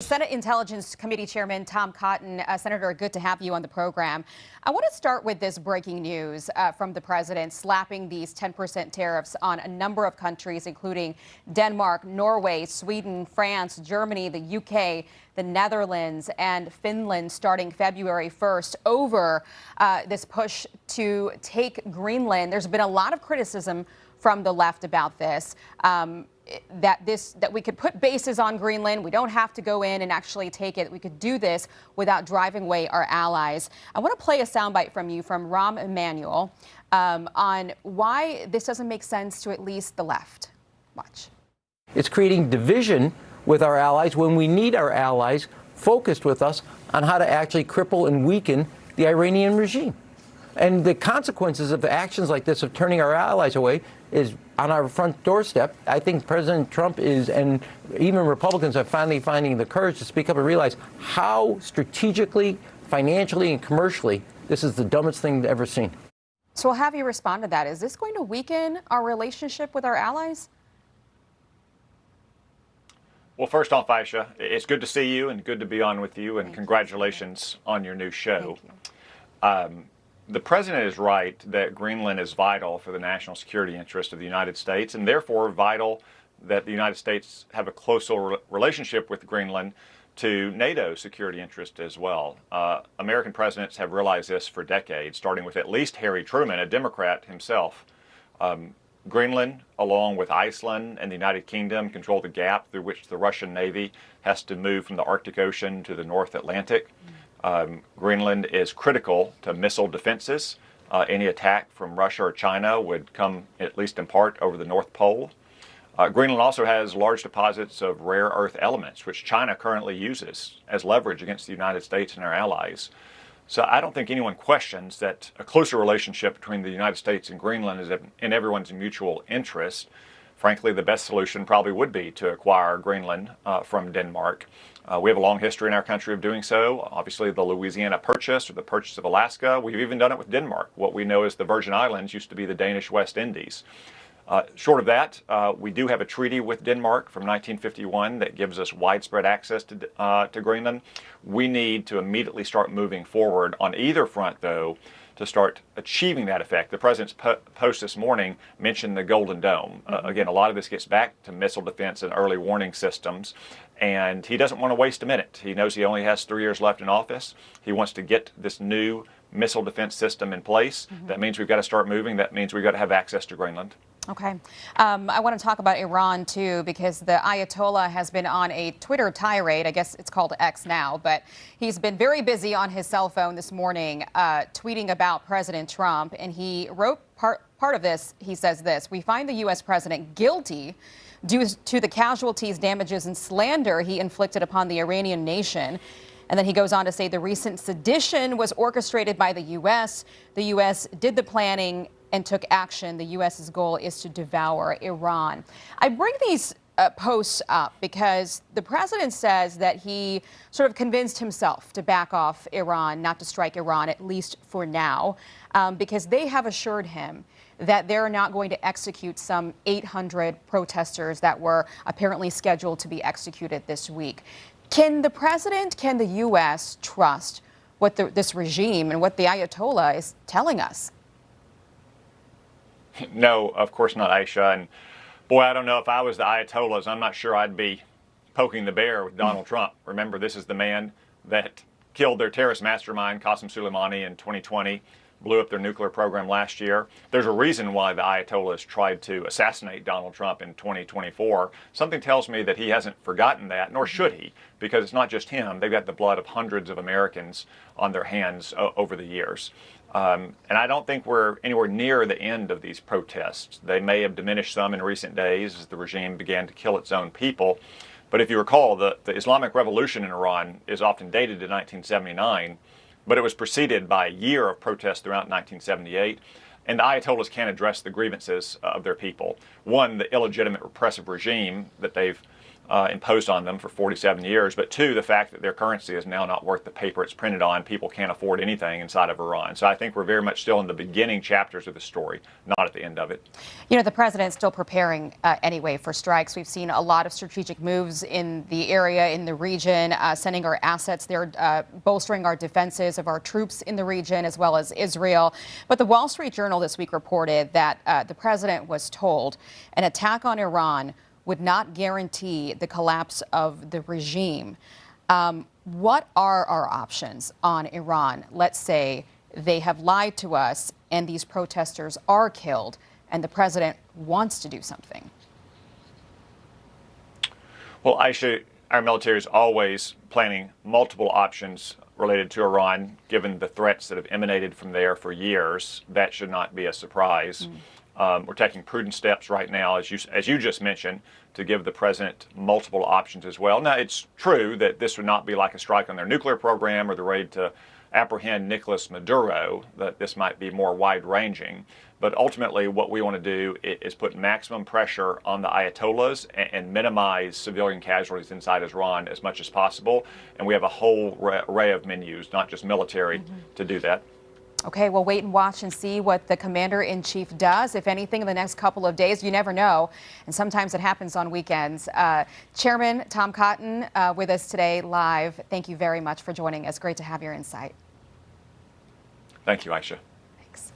Senate Intelligence Committee Chairman Tom Cotton, Senator, good to have you on the program. I want to start with this breaking news from the president slapping these 10% tariffs on a number of countries, including Denmark, Norway, Sweden, France, Germany, the UK, the Netherlands, and Finland starting February 1st over this push to take Greenland. There's been a lot of criticism from the left about this. That we could put bases on Greenland. We don't have to go in and actually take it. We could do this without driving away our allies. I want to play a soundbite from you from Rahm Emanuel on why this doesn't make sense to at least the left. Watch. It's creating division with our allies when we need our allies focused with us on how to actually cripple and weaken the Iranian regime. And the consequences of actions like this, of turning our allies away, is on our front doorstep. I think President Trump is, and even Republicans are finally finding the courage to speak up and realize how strategically, financially, and commercially this is the dumbest thing ever seen. So we'll have you respond to that. Is this going to weaken our relationship with our allies? Well, first off, Aishah, it's good to see you and good to be on with you, and congratulations on your new show. The president is right that Greenland is vital for the national security interest of the United States, and therefore vital that the United States have a closer relationship with Greenland to NATO's security interest as well. American presidents have realized this for decades, starting with at least Harry Truman, a Democrat himself. Greenland, along with Iceland and the United Kingdom, control the gap through which the Russian Navy has to move from the Arctic Ocean to the North Atlantic. Greenland is critical to missile defenses. Any attack from Russia or China would come, at least in part, over the North Pole. Greenland also has large deposits of rare earth elements, which China currently uses as leverage against the United States and our allies. So I don't think anyone questions that a closer relationship between the United States and Greenland is in everyone's mutual interest. Frankly, the best solution probably would be to acquire Greenland from Denmark. We have a long history in our country of doing so. Obviously, the Louisiana Purchase or the purchase of Alaska. We've even done it with Denmark. What we know as the Virgin Islands used to be the Danish West Indies. Short of that, we do have a treaty with Denmark from 1951 that gives us widespread access to Greenland. We need to immediately start moving forward on either front, though, to start achieving that effect. The president's post this morning mentioned the Golden Dome. Again, a lot of this gets back to missile defense and early warning systems, and he doesn't want to waste a minute. He knows he only has 3 years left in office. He wants to get this new missile defense system in place. That means we've got to start moving. That means we've got to have access to Greenland. Okay. I want to talk about Iran, too, because the Ayatollah has been on a Twitter tirade. I guess it's called X now, but he's been very busy on his cell phone this morning tweeting about President Trump. And he wrote part of this. He says this: "We find the U.S. president guilty due to the casualties, damages, and slander he inflicted upon the Iranian nation." And then he goes on to say the recent sedition was orchestrated by the U.S. The U.S. did the planning and took action. The U.S.'s goal is to devour Iran. I bring these posts up because the president says that he sort of convinced himself to back off Iran, not to strike Iran, at least for now, because they have assured him that they're not going to execute some 800 protesters that were apparently scheduled to be executed this week. Can the president, can the U.S. trust what this regime and what the Ayatollah is telling us? No, of course not, Aishah. And boy, I don't know if I was the Ayatollahs, I'm not sure I'd be poking the bear with Donald Trump. Remember, this is the man that killed their terrorist mastermind, Qasem Soleimani, in 2020, blew up their nuclear program last year. There's a reason why the Ayatollahs tried to assassinate Donald Trump in 2024. Something tells me that he hasn't forgotten that, nor should he, because it's not just him. They've got the blood of hundreds of Americans on their hands over the years. And I don't think we're anywhere near the end of these protests. They may have diminished some in recent days as the regime began to kill its own people. But if you recall, the Islamic Revolution in Iran is often dated to 1979, but it was preceded by a year of protests throughout 1978. And the Ayatollahs can't address the grievances of their people. One, the illegitimate repressive regime that they've imposed on them for 47 years, but two, the fact that their currency is now not worth the paper it's printed on. People can't afford anything inside of Iran. So I think we're very much still in the beginning chapters of the story, not at the end of it. You know, the president's still preparing anyway for strikes. We've seen a lot of strategic moves in the area, in the region, sending our assets there, bolstering our defenses of our troops in the region, as well as Israel. But the Wall Street Journal this week reported that the president was told an attack on Iran would not guarantee the collapse of the regime. What are our options on Iran? Let's say they have lied to us and these protesters are killed and the president wants to do something. Well, Aishah, our military is always planning multiple options related to Iran, given the threats that have emanated from there for years. That should not be a surprise. We're taking prudent steps right now, as you just mentioned, to give the president multiple options as well. Now, it's true that this would not be like a strike on their nuclear program or the raid to apprehend Nicolas Maduro, that this might be more wide-ranging. But ultimately, what we want to do is put maximum pressure on the Ayatollahs and minimize civilian casualties inside Iran as much as possible. And we have a whole array of menus, not just military, to do that. Okay, we'll wait and watch and see what the commander-in-chief does, if anything, in the next couple of days. You never know, and sometimes it happens on weekends. Chairman Tom Cotton with us today live. Thank you very much for joining us. Great to have your insight. Thank you, Aishah.